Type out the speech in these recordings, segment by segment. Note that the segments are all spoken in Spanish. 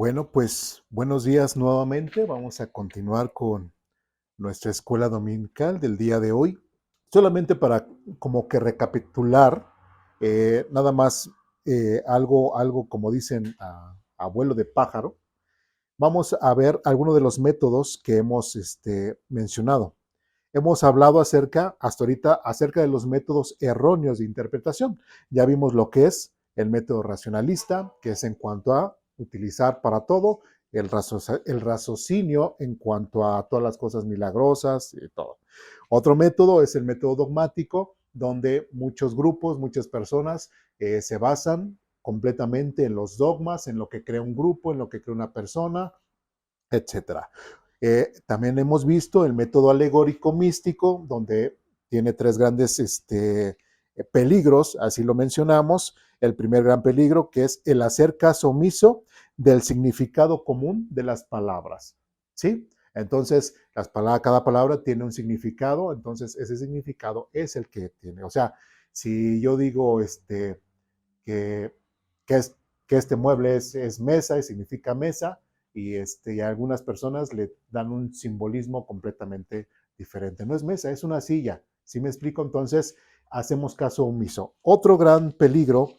Bueno, pues buenos días nuevamente. Vamos a continuar con nuestra escuela dominical del día de hoy. Solamente para como que recapitular, nada más algo como dicen abuelo de pájaro. Vamos a ver algunos de los métodos que hemos mencionado. Hemos hablado hasta ahorita, acerca de los métodos erróneos de interpretación. Ya vimos lo que es el método racionalista, que es en cuanto a utilizar para todo el raciocinio en cuanto a todas las cosas milagrosas y todo. Otro método es el método dogmático, donde muchos grupos, muchas personas se basan completamente en los dogmas, en lo que crea un grupo, en lo que crea una persona, etcétera. También hemos visto el método alegórico místico, donde tiene tres grandes peligros, así lo mencionamos. El primer gran peligro, que es el hacer caso omiso del significado común de las palabras. ¿Sí? Entonces, cada palabra tiene un significado, entonces ese significado es el que tiene. O sea, si yo digo que, que, es, que este mueble es mesa y significa mesa, y algunas personas le dan un simbolismo completamente diferente. No es mesa, es una silla. ¿Sí me explico? Entonces, hacemos caso omiso. Otro gran peligro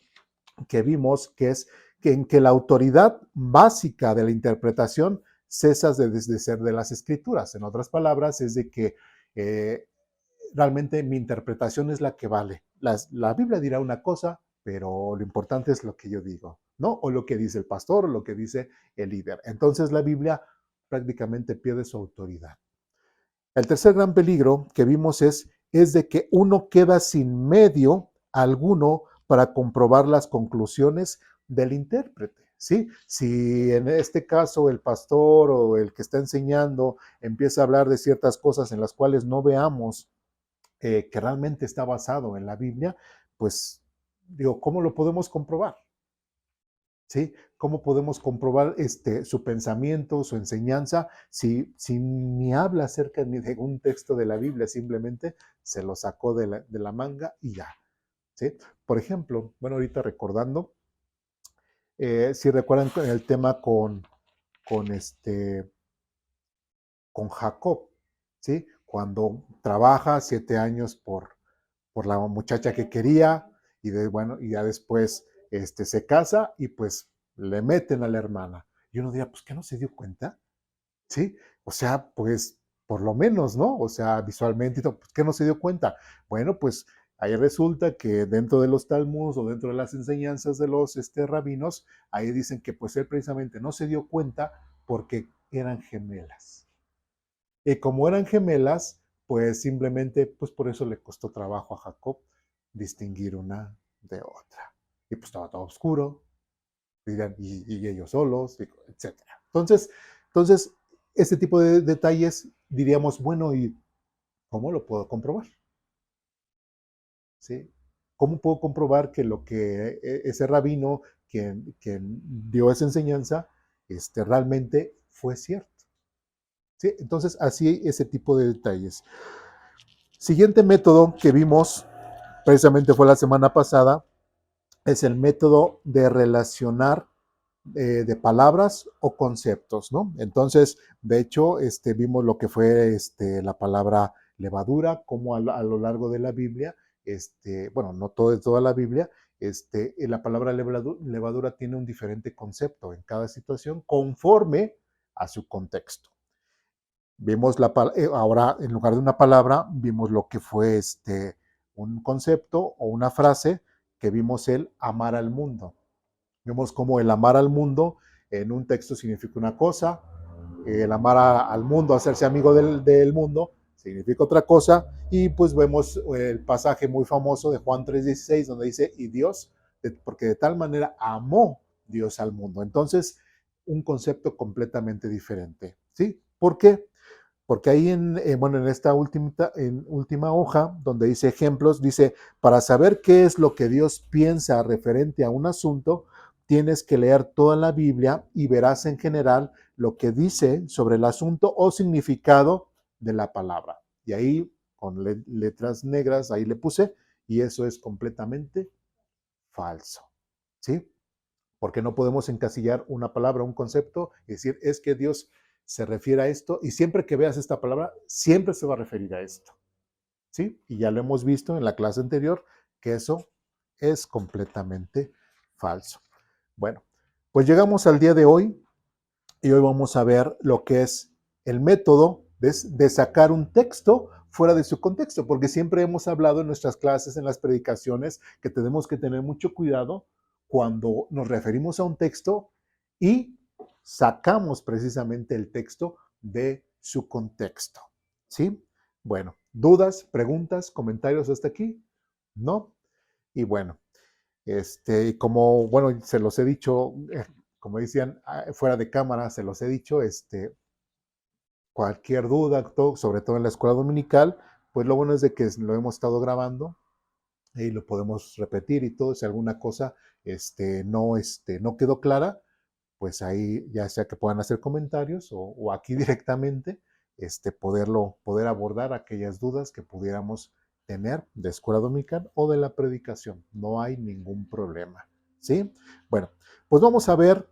que vimos que la autoridad básica de la interpretación cesa de ser de las escrituras. En otras palabras, es de que realmente mi interpretación es la que vale. La Biblia dirá una cosa, pero lo importante es lo que yo digo, ¿no? O lo que dice el pastor o lo que dice el líder. Entonces la Biblia prácticamente pierde su autoridad. El tercer gran peligro que vimos es de que uno queda sin medio alguno para comprobar las conclusiones del intérprete. ¿Sí? Si en este caso el pastor o el que está enseñando empieza a hablar de ciertas cosas en las cuales no veamos que realmente está basado en la Biblia, pues digo, ¿cómo lo podemos comprobar? ¿Sí? ¿Cómo podemos comprobar su pensamiento, su enseñanza, si ni habla acerca ni de un texto de la Biblia, simplemente se lo sacó de la manga y ya? ¿Sí? Por ejemplo, bueno, ahorita recordando, si recuerdan el tema con, este, con Jacob, ¿sí? Cuando trabaja 7 años por la muchacha que quería bueno, y ya después se casa y pues le meten a la hermana. Y uno dirá, pues que no se dio cuenta, ¿sí? O sea, pues por lo menos, ¿no? O sea, visualmente, pues que no se dio cuenta. Bueno, pues ahí resulta que dentro de los talmuds o dentro de las enseñanzas de los rabinos, ahí dicen que pues él precisamente no se dio cuenta porque eran gemelas. Y como eran gemelas, pues simplemente, pues por eso le costó trabajo a Jacob distinguir una de otra. Y pues estaba todo oscuro, y ellos solos, etcétera. Entonces, este tipo de detalles diríamos, bueno, ¿y cómo lo puedo comprobar? ¿Sí? ¿Cómo puedo comprobar que lo que ese rabino quien dio esa enseñanza realmente fue cierto? ¿Sí? Entonces, así ese tipo de detalles. Siguiente método que vimos, precisamente fue la semana pasada, es el método de relacionar de palabras o conceptos, ¿no? Entonces, de hecho, vimos lo que fue la palabra levadura, como a lo largo de la Biblia, bueno, no toda la Biblia, la palabra levadura tiene un diferente concepto en cada situación conforme a su contexto. Vimos ahora, en lugar de una palabra, vimos lo que fue un concepto o una frase que vimos el amar al mundo. Vemos cómo el amar al mundo en un texto significa una cosa, el amar al mundo, hacerse amigo del mundo, significa otra cosa, y pues vemos el pasaje muy famoso de Juan 3:16, donde dice, y Dios, porque de tal manera amó Dios al mundo. Entonces, un concepto completamente diferente. ¿Sí? ¿Por qué? Porque ahí bueno, en esta última hoja, donde dice ejemplos, dice, para saber qué es lo que Dios piensa referente a un asunto, tienes que leer toda la Biblia y verás en general lo que dice sobre el asunto o significado de la palabra. Y ahí, con letras negras, ahí le puse, y eso es completamente falso. ¿Sí? porque no podemos encasillar una palabra, un concepto y decir, es que Dios se refiere a esto y siempre que veas esta palabra, siempre se va a referir a esto. ¿Sí? Y ya lo hemos visto en la clase anterior que eso es completamente falso. Bueno, pues llegamos al día de hoy y hoy vamos a ver lo que es el método de sacar un texto fuera de su contexto, porque siempre hemos hablado en nuestras clases, en las predicaciones, que tenemos que tener mucho cuidado cuando nos referimos a un texto y sacamos precisamente el texto de su contexto. ¿Sí? Bueno, ¿dudas, preguntas, comentarios hasta aquí? ¿No? Y bueno, como, bueno, se los he dicho, como decían fuera de cámara, se los he dicho, cualquier duda, todo, sobre todo en la escuela dominical, pues lo bueno es de que lo hemos estado grabando y lo podemos repetir y todo, si alguna cosa no quedó clara, pues ahí ya sea que puedan hacer comentarios o aquí directamente, poder abordar aquellas dudas que pudiéramos tener de escuela dominical o de la predicación. No hay ningún problema, ¿sí? Bueno, pues vamos a ver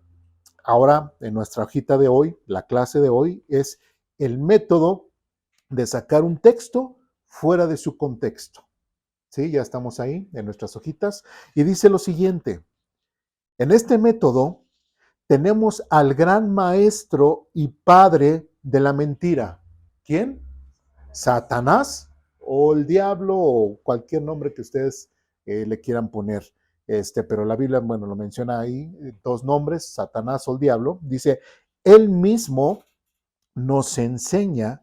ahora en nuestra hojita de hoy, la clase de hoy es el método de sacar un texto fuera de su contexto. ¿Sí? Ya estamos ahí en nuestras hojitas y dice lo siguiente. En este método tenemos al gran maestro y padre de la mentira. ¿Quién? Satanás o el diablo o cualquier nombre que ustedes le quieran poner. Pero la Biblia, bueno, lo menciona ahí, dos nombres, Satanás o el diablo. Dice, él mismo nos enseña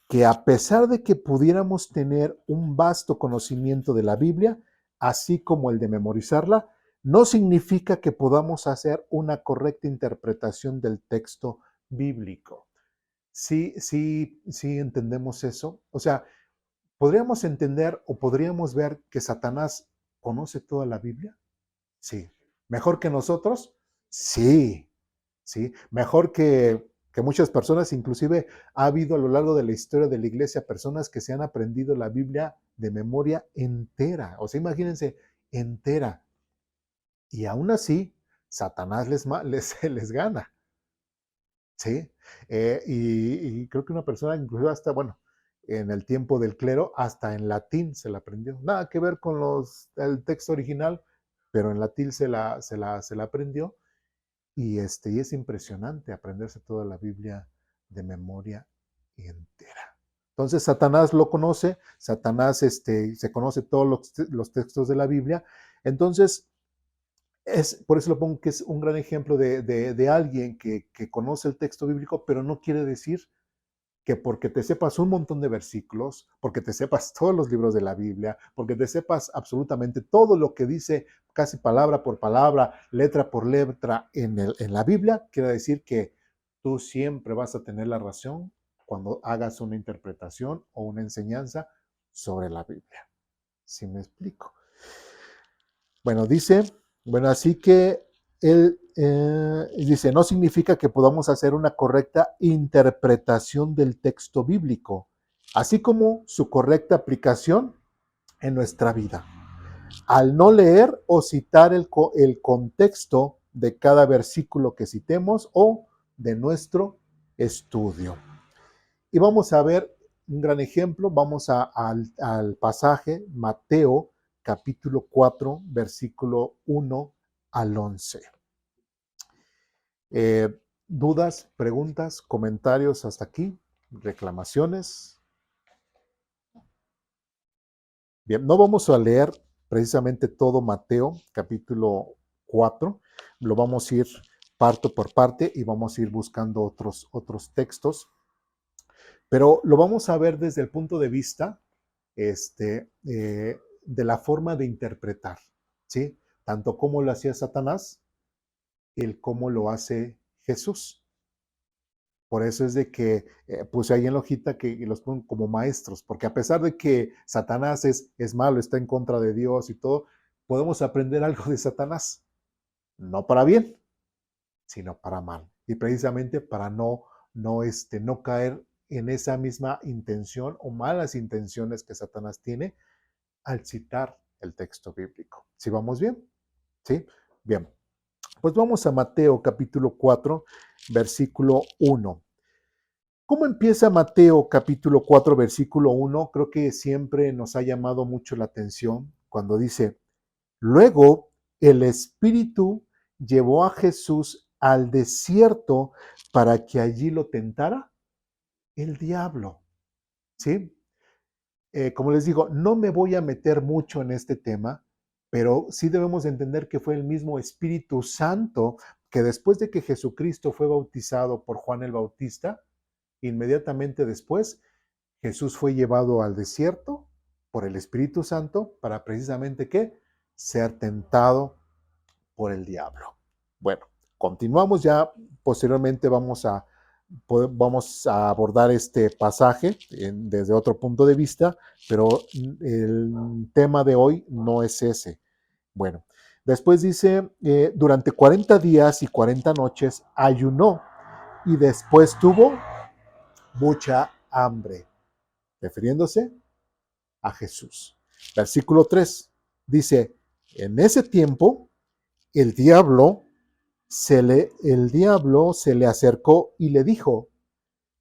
que a pesar de que pudiéramos tener un vasto conocimiento de la Biblia, así como el de memorizarla, no significa que podamos hacer una correcta interpretación del texto bíblico. Sí, sí, sí entendemos eso. O sea, podríamos entender o podríamos ver que Satanás conoce toda la Biblia. Sí. ¿Mejor que nosotros? Sí. ¿Sí? Mejor que muchas personas, inclusive ha habido a lo largo de la historia de la iglesia personas que se han aprendido la Biblia de memoria entera, o sea, imagínense, entera, y aún así, Satanás les gana, ¿sí? Y creo que una persona, inclusive hasta, bueno, en el tiempo del clero, hasta en latín se la aprendió, nada que ver con el texto original, pero en latín se la aprendió. Y es impresionante aprenderse toda la Biblia de memoria entera. Entonces, Satanás lo conoce, Satanás se conoce todos los textos de la Biblia. Entonces, por eso lo pongo que es un gran ejemplo de alguien que conoce el texto bíblico, pero no quiere decir que porque te sepas un montón de versículos, porque te sepas todos los libros de la Biblia, porque te sepas absolutamente todo lo que dice casi palabra por palabra, letra por letra en la Biblia, quiere decir que tú siempre vas a tener la razón cuando hagas una interpretación o una enseñanza sobre la Biblia. ¿Sí me explico? Bueno, así que él dice, no significa que podamos hacer una correcta interpretación del texto bíblico, así como su correcta aplicación en nuestra vida. Al no leer o citar el contexto de cada versículo que citemos o de nuestro estudio. Y vamos a ver un gran ejemplo, vamos al pasaje Mateo capítulo 4, versículo 1 al 11. ¿Dudas, preguntas, comentarios hasta aquí? ¿Reclamaciones? Bien, no vamos a leer precisamente todo Mateo capítulo 4, lo vamos a ir parte por parte y vamos a ir buscando otros textos, pero lo vamos a ver desde el punto de vista de la forma de interpretar, ¿sí? Tanto como lo hacía Satanás, el cómo lo hace Jesús. Por eso es de que puse ahí en la hojita que los ponen como maestros, porque a pesar de que Satanás es malo, está en contra de Dios y todo, podemos aprender algo de Satanás, no para bien, sino para mal. Y precisamente para no caer en esa misma intención o malas intenciones que Satanás tiene al citar el texto bíblico. ¿Sí vamos bien? ¿Sí? Bien. Pues vamos a Mateo capítulo 4, versículo 1. ¿Cómo empieza Mateo capítulo 4, versículo 1? Creo que siempre nos ha llamado mucho la atención cuando dice, luego el Espíritu llevó a Jesús al desierto para que allí lo tentara el diablo. ¿Sí? Como les digo, no me voy a meter mucho en este tema, pero sí debemos entender que fue el mismo Espíritu Santo que después de que Jesucristo fue bautizado por Juan el Bautista, inmediatamente después Jesús fue llevado al desierto por el Espíritu Santo para precisamente ¿qué? Ser tentado por el diablo. Bueno, continuamos ya, posteriormente vamos a abordar este pasaje desde otro punto de vista, pero el tema de hoy no es ese. Bueno, después dice, durante 40 días y 40 noches ayunó y después tuvo mucha hambre, refiriéndose a Jesús. Versículo 3 dice, en ese tiempo el diablo el diablo se le acercó y le dijo,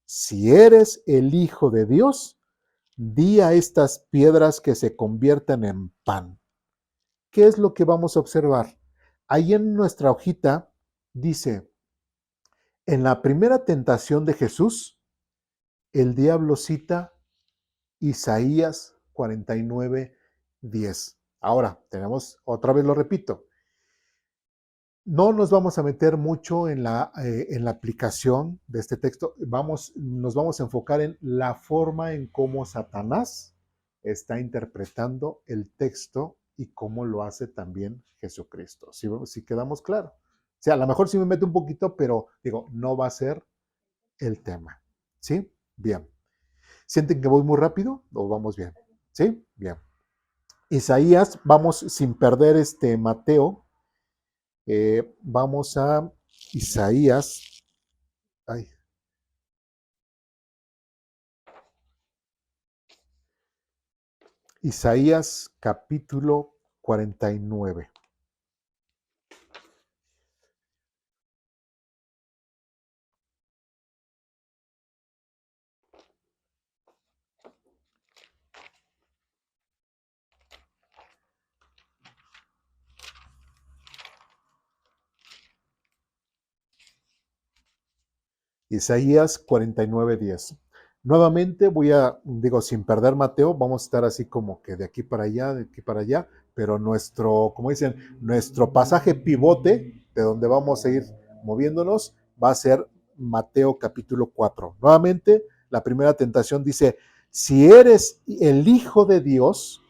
si eres el Hijo de Dios, di a estas piedras que se conviertan en pan. ¿Qué es lo que vamos a observar? Ahí en nuestra hojita dice, en la primera tentación de Jesús, el diablo cita Isaías 49:10. Ahora, otra vez lo repito, no nos vamos a meter mucho en la aplicación de este texto. Nos vamos a enfocar en la forma en cómo Satanás está interpretando el texto y cómo lo hace también Jesucristo. Si quedamos claro. O sea, a lo mejor sí me meto un poquito, pero digo, no va a ser el tema. ¿Sí? Bien. ¿Sienten que voy muy rápido o vamos bien? ¿Sí? Bien. Isaías, vamos sin perder Mateo. Vamos a Isaías. Ay, Isaías capítulo 49. Isaías 49:10. Nuevamente digo, sin perder Mateo, vamos a estar así como que de aquí para allá, de aquí para allá, pero como dicen, nuestro pasaje pivote de donde vamos a ir moviéndonos va a ser Mateo capítulo 4. Nuevamente, la primera tentación dice, si eres el Hijo de Dios,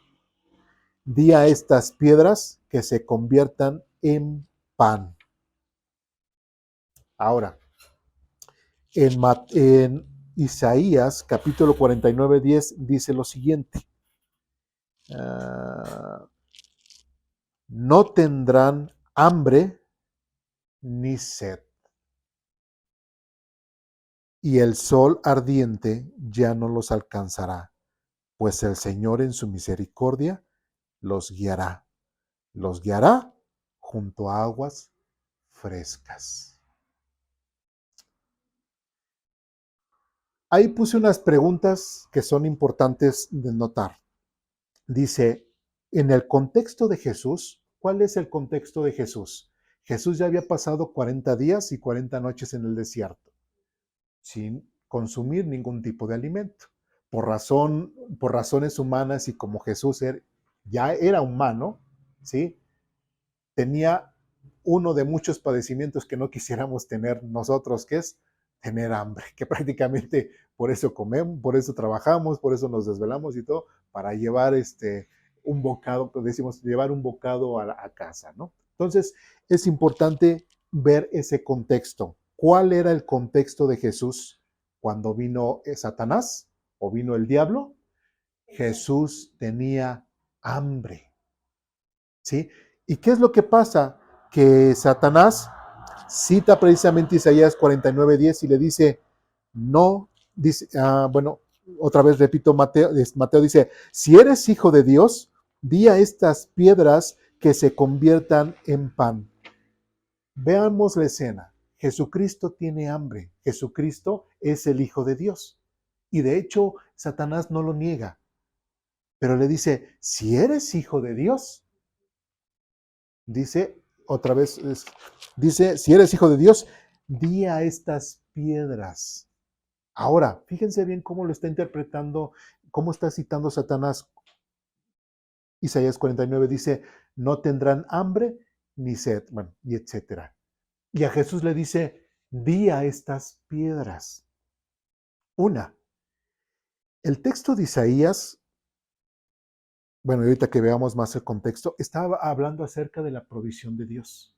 di a estas piedras que se conviertan en pan. Ahora, en Isaías capítulo 49:10 dice lo siguiente, no tendrán hambre ni sed, y el sol ardiente ya no los alcanzará, pues el Señor en su misericordia los guiará junto a aguas frescas. Ahí puse unas preguntas que son importantes de notar. Dice, en el contexto de Jesús, ¿cuál es el contexto de Jesús? Jesús ya había pasado 40 días y 40 noches en el desierto, sin consumir ningún tipo de alimento. Por razones humanas y como Jesús ya era humano, ¿sí? Tenía uno de muchos padecimientos que no quisiéramos tener nosotros, que es tener hambre, que prácticamente por eso comemos, por eso trabajamos, por eso nos desvelamos y todo, para llevar un bocado, pues decimos, llevar un bocado a casa, ¿no? Entonces, es importante ver ese contexto. ¿Cuál era el contexto de Jesús cuando vino Satanás o vino el diablo? Jesús tenía hambre, ¿sí? ¿Y qué es lo que pasa? Que Satanás cita precisamente Isaías 49:10 y le dice, no, dice, bueno, otra vez repito, Mateo dice, si eres hijo de Dios, di a estas piedras que se conviertan en pan. Veamos la escena. Jesucristo tiene hambre. Jesucristo es el Hijo de Dios. Y de hecho, Satanás no lo niega, pero le dice, si eres hijo de Dios, dice otra vez, dice, si eres hijo de Dios, di a estas piedras. Ahora, fíjense bien cómo lo está interpretando, cómo está citando Satanás. Isaías 49 dice, no tendrán hambre ni sed, bueno, y etcétera. Y a Jesús le dice, di a estas piedras. Una, el texto de Isaías, bueno, ahorita que veamos más el contexto, estaba hablando acerca de la provisión de Dios,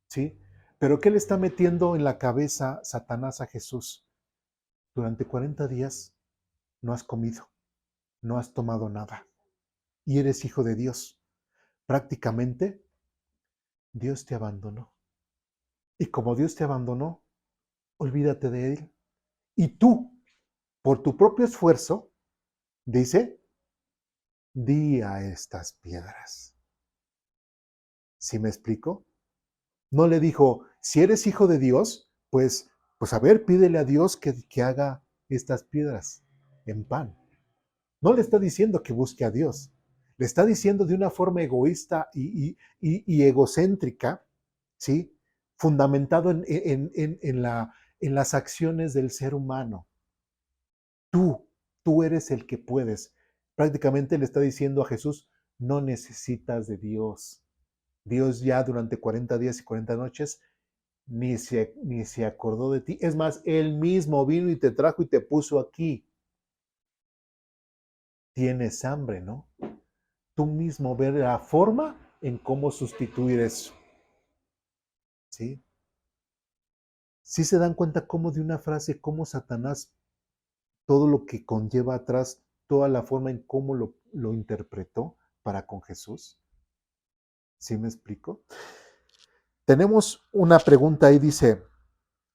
¿sí? Pero ¿qué le está metiendo en la cabeza Satanás a Jesús? Durante 40 días no has comido, no has tomado nada y eres hijo de Dios. Prácticamente Dios te abandonó. Y como Dios te abandonó, olvídate de Él. Y tú, por tu propio esfuerzo, dice, di a estas piedras. ¿Sí me explico? No le dijo, si eres hijo de Dios, pues a ver, pídele a Dios que haga estas piedras en pan. No le está diciendo que busque a Dios. Le está diciendo de una forma egoísta y egocéntrica, ¿sí? Fundamentado en las acciones del ser humano. Tú eres el que puedes. Prácticamente le está diciendo a Jesús, no necesitas de Dios. Dios ya durante 40 días y 40 noches ni se acordó de ti. Es más, Él mismo vino y te trajo y te puso aquí. Tienes hambre, ¿no? Tú mismo ver la forma en cómo sustituir eso. ¿Sí? ¿Sí se dan cuenta cómo de una frase, cómo Satanás, todo lo que conlleva atrás, toda la forma en cómo lo interpretó para con Jesús? ¿Sí me explico? Tenemos una pregunta ahí, dice,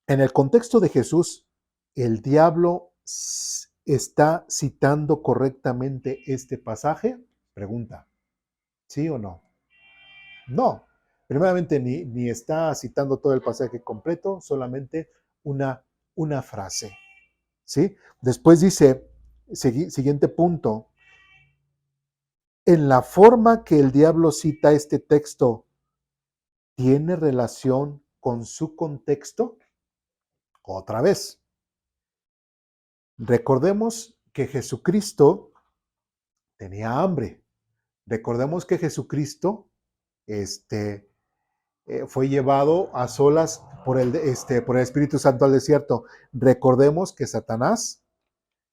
en el contexto de Jesús, ¿el diablo está citando correctamente este pasaje? Pregunta, ¿sí o no? No. Primeramente, ni está citando todo el pasaje completo, solamente una, una frase. ¿Sí? Después dice, siguiente punto, en la forma que el diablo cita este texto, ¿tiene relación con su contexto? Otra vez, recordemos que Jesucristo tenía hambre. Recordemos que Jesucristo fue llevado a solas por el Espíritu Santo al desierto. Recordemos que Satanás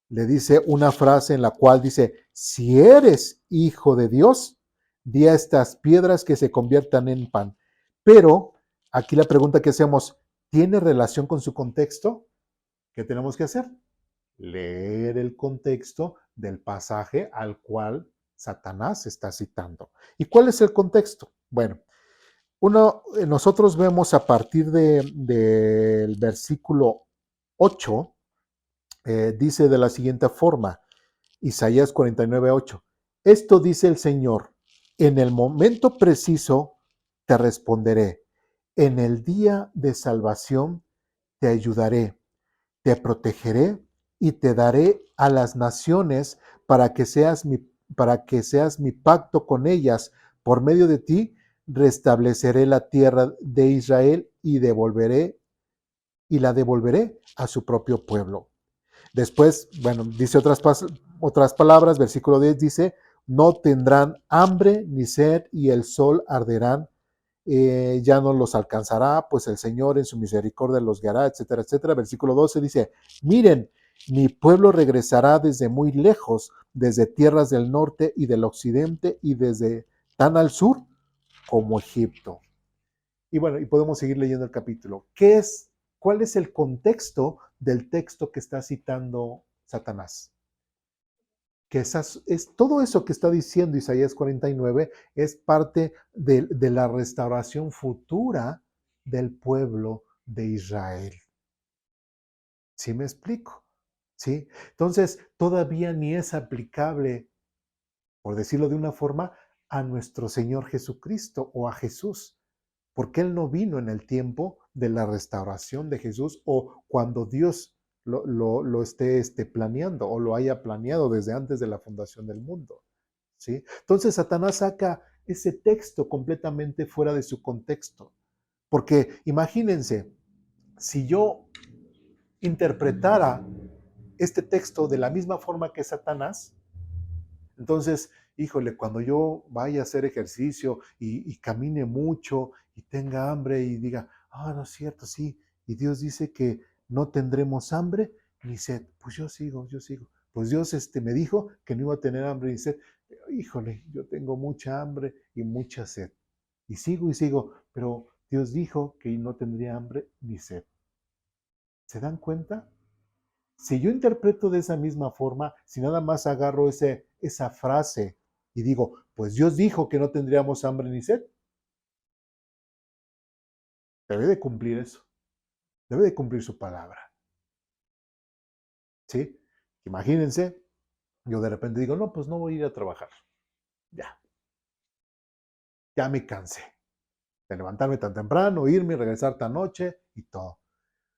le dice una frase en la cual dice, si eres hijo de Dios, di a estas piedras que se conviertan en pan. Pero aquí la pregunta que hacemos, ¿tiene relación con su contexto? ¿Qué tenemos que hacer? Leer el contexto del pasaje al cual Satanás está citando. ¿Y cuál es el contexto? Bueno, nosotros vemos a partir del versículo 8, dice de la siguiente forma, Isaías 49:8, esto dice el Señor, en el momento preciso te responderé, en el día de salvación te ayudaré, te protegeré y te daré a las naciones para que seas mi pacto con ellas. Por medio de ti restableceré la tierra de Israel y la devolveré a su propio pueblo. Después, bueno, dice otras palabras, versículo 10 dice, no tendrán hambre ni sed y el sol arderán, ya no los alcanzará, pues el Señor en su misericordia los guiará, etcétera, etcétera. Versículo 12 dice, miren, mi pueblo regresará desde muy lejos, desde tierras del norte y del occidente y desde tan al sur como Egipto. Y bueno, y podemos seguir leyendo el capítulo. ¿Cuál es el contexto del texto que está citando Satanás? Que todo eso que está diciendo Isaías 49 es parte de la restauración futura del pueblo de Israel. ¿Sí me explico? ¿Sí? Entonces, todavía ni es aplicable, por decirlo de una forma, a nuestro Señor Jesucristo o a Jesús. porque Él no vino en el tiempo de la restauración de Jesús o cuando Dios lo esté planeando o lo haya planeado desde antes de la fundación del mundo. ¿Sí? Entonces Satanás saca ese texto completamente fuera de su contexto. Porque imagínense, si yo interpretara este texto de la misma forma que Satanás, entonces, híjole, cuando yo vaya a hacer ejercicio y camine mucho y tenga hambre y diga, no es cierto, sí, y Dios dice que no tendremos hambre ni sed, pues yo sigo. Pues Dios me dijo que no iba a tener hambre ni sed. Híjole, yo tengo mucha hambre y mucha sed. Y sigo, pero Dios dijo que no tendría hambre ni sed. ¿Se dan cuenta? Si yo interpreto de esa misma forma, si nada más agarro esa frase y digo, pues Dios dijo que no tendríamos hambre ni sed, debe de cumplir eso, debe de cumplir su palabra. ¿Sí? Imagínense, yo de repente digo, no, pues no voy a ir a trabajar. Ya me cansé de levantarme tan temprano, irme y regresar tan noche y todo.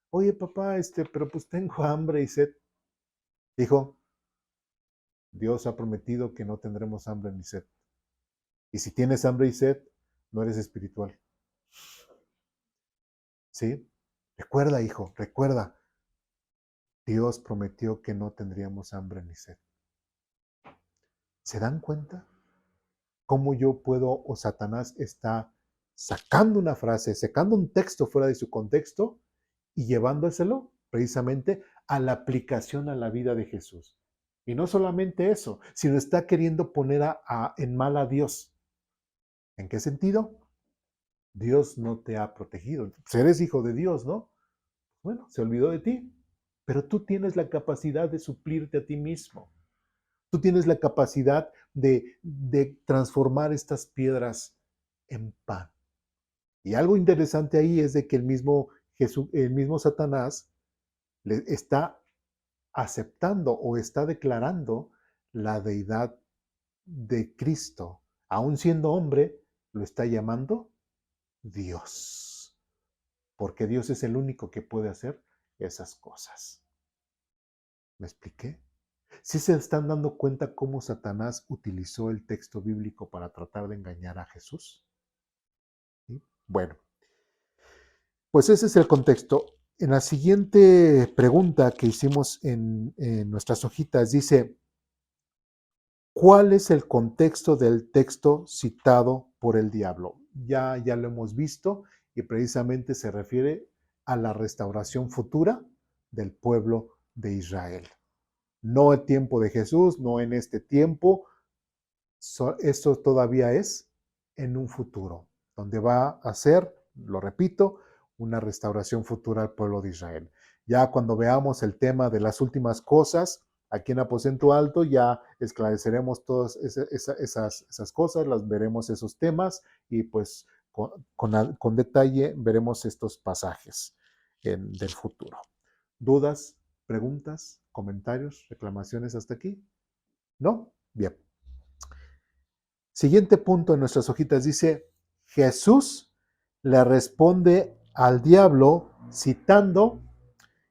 Oye, papá, pero pues tengo hambre y sed. Dijo, Dios ha prometido que no tendremos hambre ni sed. Y si tienes hambre y sed, no eres espiritual. ¿Sí? Recuerda, hijo, recuerda. Dios prometió que no tendríamos hambre ni sed. ¿Se dan cuenta? ¿Cómo yo puedo o Satanás está sacando una frase, sacando un texto fuera de su contexto y llevándoselo precisamente a la aplicación a la vida de Jesús? Y no solamente eso, sino está queriendo poner en mal a Dios. ¿En qué sentido? Dios no te ha protegido. Pues eres hijo de Dios, ¿no? Bueno, se olvidó de ti, pero tú tienes la capacidad de suplirte a ti mismo. Tú tienes la capacidad de transformar estas piedras en pan. Y algo interesante ahí es de que el mismo Satanás le está aceptando o está declarando la deidad de Cristo. Aún siendo hombre, lo está llamando Dios. Porque Dios es el único que puede hacer esas cosas. ¿Me expliqué? ¿Sí se están dando cuenta cómo Satanás utilizó el texto bíblico para tratar de engañar a Jesús? ¿Sí? Bueno, pues ese es el contexto. En la siguiente pregunta que hicimos en nuestras hojitas dice, ¿cuál es el contexto del texto citado por el diablo? Ya lo hemos visto y precisamente se refiere a la restauración futura del pueblo de Israel. No el tiempo de Jesús, no en este tiempo, esto todavía es en un futuro, donde va a ser, lo repito, una restauración futura al pueblo de Israel. Ya cuando veamos el tema de las últimas cosas, aquí en Aposento Alto, ya esclareceremos todas esas cosas, las veremos esos temas y pues con detalle veremos estos pasajes del futuro. ¿Dudas, preguntas, comentarios, reclamaciones hasta aquí? ¿No? Bien. Siguiente punto en nuestras hojitas dice, Jesús le responde al diablo citando,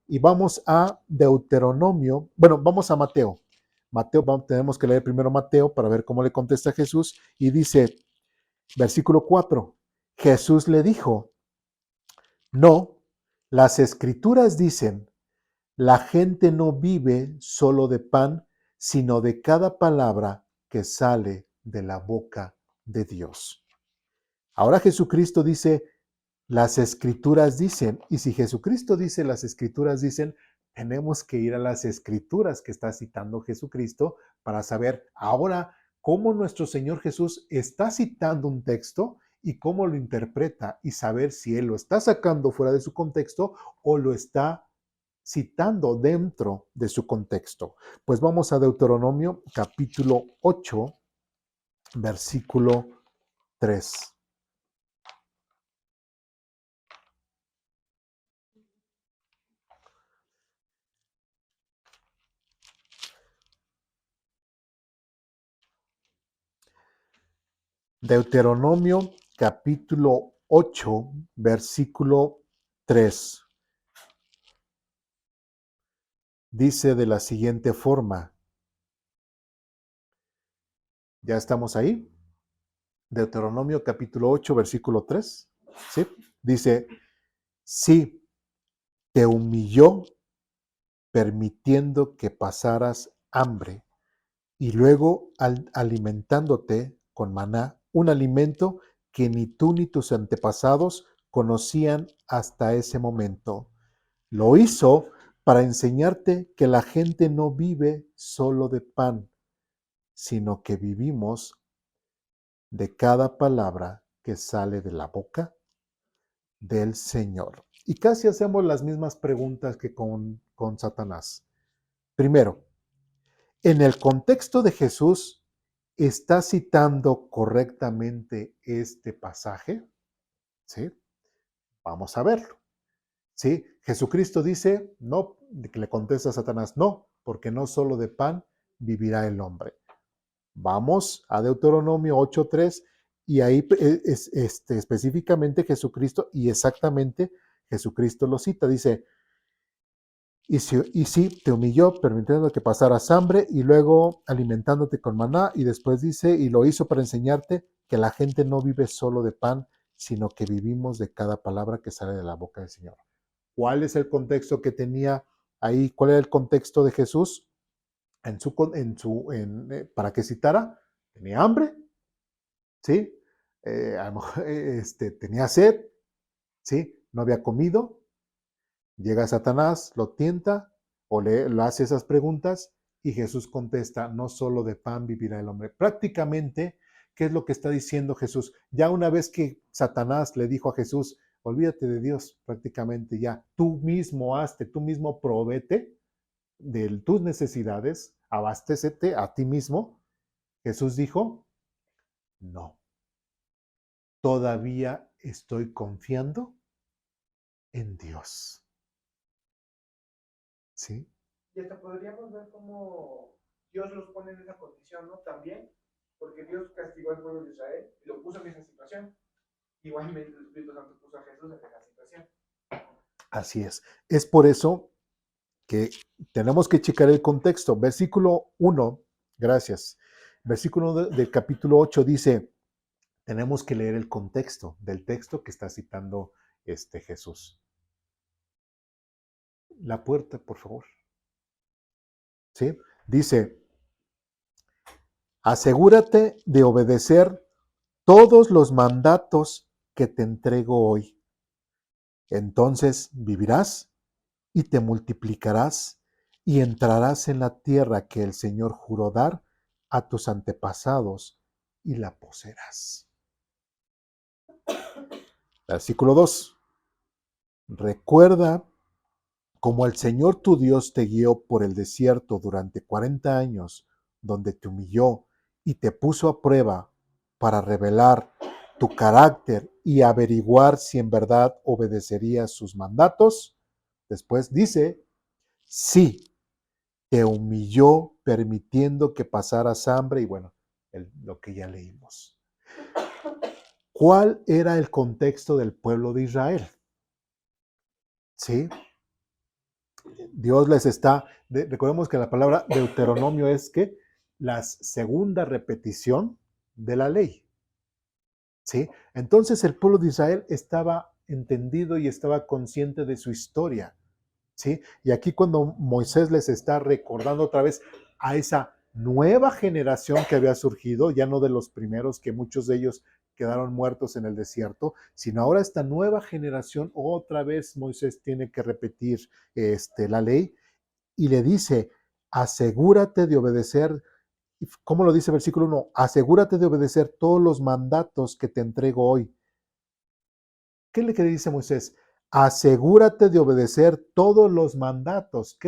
y vamos a Deuteronomio, bueno, vamos a Mateo. Tenemos que leer primero Mateo para ver cómo le contesta Jesús, y dice, versículo 4, Jesús le dijo, no, las escrituras dicen, la gente no vive solo de pan, sino de cada palabra que sale de la boca de Dios. Ahora Jesucristo dice, las escrituras dicen, y si Jesucristo dice, las escrituras dicen, tenemos que ir a las escrituras que está citando Jesucristo para saber ahora cómo nuestro Señor Jesús está citando un texto y cómo lo interpreta y saber si Él lo está sacando fuera de su contexto o lo está citando dentro de su contexto. Pues vamos a Deuteronomio capítulo 8, versículo 3. Deuteronomio capítulo 8, versículo 3. Dice de la siguiente forma. ¿Ya estamos ahí? Deuteronomio capítulo 8, versículo 3. ¿Sí? Dice, sí, te humilló permitiendo que pasaras hambre y luego alimentándote con maná, un alimento que ni tú ni tus antepasados conocían hasta ese momento. Lo hizo para enseñarte que la gente no vive solo de pan, sino que vivimos de cada palabra que sale de la boca del Señor. Y casi hacemos las mismas preguntas que con Satanás. Primero, en el contexto de Jesús, ¿está citando correctamente este pasaje? ¿Sí? Vamos a verlo. ¿Sí? Jesucristo dice, no, que le contesta a Satanás, no, porque no solo de pan vivirá el hombre. Vamos a Deuteronomio 8:3 y ahí específicamente Jesucristo y exactamente Jesucristo lo cita. Dice, y sí, te humilló permitiendo que pasaras hambre y luego alimentándote con maná y después dice, y lo hizo para enseñarte que la gente no vive solo de pan, sino que vivimos de cada palabra que sale de la boca del Señor. ¿Cuál es el contexto que tenía ahí? ¿Cuál era el contexto de Jesús? Para que citara, tenía hambre, ¿sí? A lo mejor, tenía sed, ¿sí? No había comido. Llega Satanás, lo tienta o le hace esas preguntas y Jesús contesta, no solo de pan vivirá el hombre. Prácticamente, ¿qué es lo que está diciendo Jesús? Ya una vez que Satanás le dijo a Jesús, olvídate de Dios, prácticamente ya, tú mismo hazte, tú mismo provéete de tus necesidades, abastécete a ti mismo. Jesús dijo, no, todavía estoy confiando en Dios. ¿Sí? Y hasta podríamos ver cómo Dios los pone en esa condición, ¿no? También, porque Dios castigó al pueblo de Israel y lo puso en esa situación. Igualmente el Espíritu Santo puso a Jesús en esa situación. Así es. Es por eso que tenemos que checar el contexto. Versículo 1, gracias. Versículo 1 del capítulo 8 dice, tenemos que leer el contexto del texto que está citando Jesús. La puerta, por favor. ¿Sí? Dice, asegúrate de obedecer todos los mandatos que te entrego hoy. Entonces vivirás y te multiplicarás y entrarás en la tierra que el Señor juró dar a tus antepasados y la poseerás. Versículo 2. Recuerda cómo el Señor tu Dios te guió por el desierto durante 40 años, donde te humilló y te puso a prueba para revelar tu carácter y averiguar si en verdad obedecerías sus mandatos. Después dice, sí, te humilló permitiendo que pasaras hambre y bueno, lo que ya leímos. ¿Cuál era el contexto del pueblo de Israel? ¿Sí? Dios les está, recordemos que la palabra Deuteronomio es que la segunda repetición de la ley. ¿Sí? Entonces el pueblo de Israel estaba entendido y estaba consciente de su historia. ¿Sí? Y aquí cuando Moisés les está recordando otra vez a esa nueva generación que había surgido, ya no de los primeros, que muchos de ellos quedaron muertos en el desierto, sino ahora esta nueva generación, otra vez Moisés tiene que repetir la ley y le dice, asegúrate de obedecer, ¿cómo lo dice el versículo 1? Asegúrate de obedecer todos los mandatos que te entrego hoy. ¿Qué es lo que le dice Moisés? Asegúrate de obedecer todos los mandatos.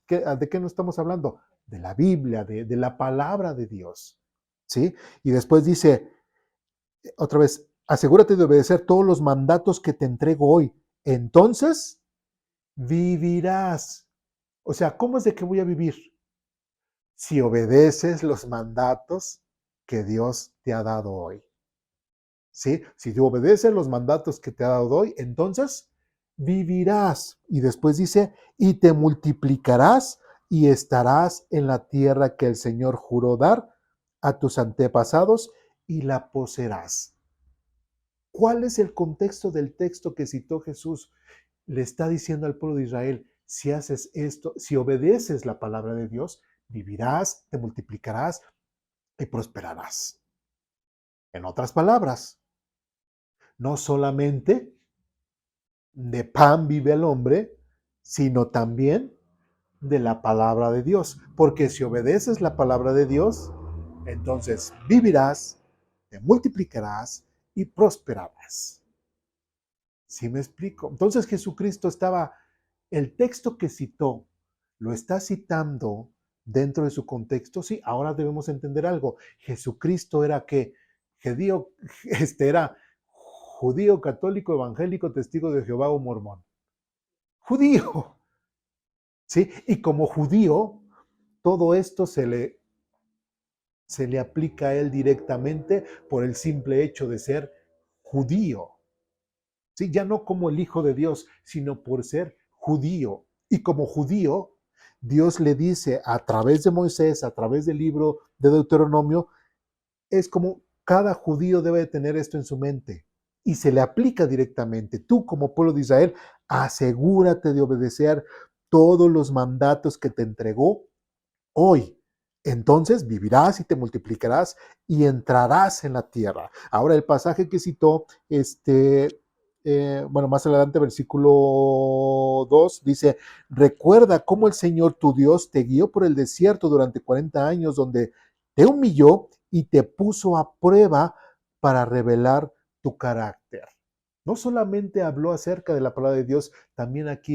¿De qué no estamos hablando? De la Biblia, de la palabra de Dios. ¿Sí? Y después dice, otra vez, asegúrate de obedecer todos los mandatos que te entrego hoy. Entonces, vivirás. O sea, ¿cómo es de que voy a vivir? Si obedeces los mandatos que Dios te ha dado hoy. ¿sí? Si tú obedeces los mandatos que te ha dado hoy, entonces vivirás. Y después dice, y te multiplicarás y estarás en la tierra que el Señor juró dar a tus antepasados y la poseerás. ¿Cuál es el contexto del texto que citó Jesús? Le está diciendo al pueblo de Israel, si haces esto, si obedeces la palabra de Dios, vivirás, te multiplicarás y prosperarás. En otras palabras, no solamente de pan vive el hombre, sino también de la palabra de Dios. Porque si obedeces la palabra de Dios, entonces vivirás, te multiplicarás y prosperarás. ¿Sí me explico? Entonces Jesucristo estaba, el texto que citó, lo está citando dentro de su contexto. Sí, ahora debemos entender algo. Jesucristo era que judío, era judío, católico, evangélico, testigo de Jehová o mormón. Judío, ¿sí? Y como judío, todo esto se le aplica a él directamente por el simple hecho de ser judío. ¿Sí? Ya no como el Hijo de Dios, sino por ser judío. Y como judío, Dios le dice a través de Moisés, a través del libro de Deuteronomio, es como cada judío debe de tener esto en su mente y se le aplica directamente. Tú como pueblo de Israel, asegúrate de obedecer todos los mandatos que te entregó hoy. Entonces vivirás y te multiplicarás y entrarás en la tierra. Ahora el pasaje que citó, bueno, más adelante, versículo 2, dice, recuerda cómo el Señor tu Dios te guió por el desierto durante 40 años, donde te humilló y te puso a prueba para revelar tu carácter. No solamente habló acerca de la palabra de Dios, también aquí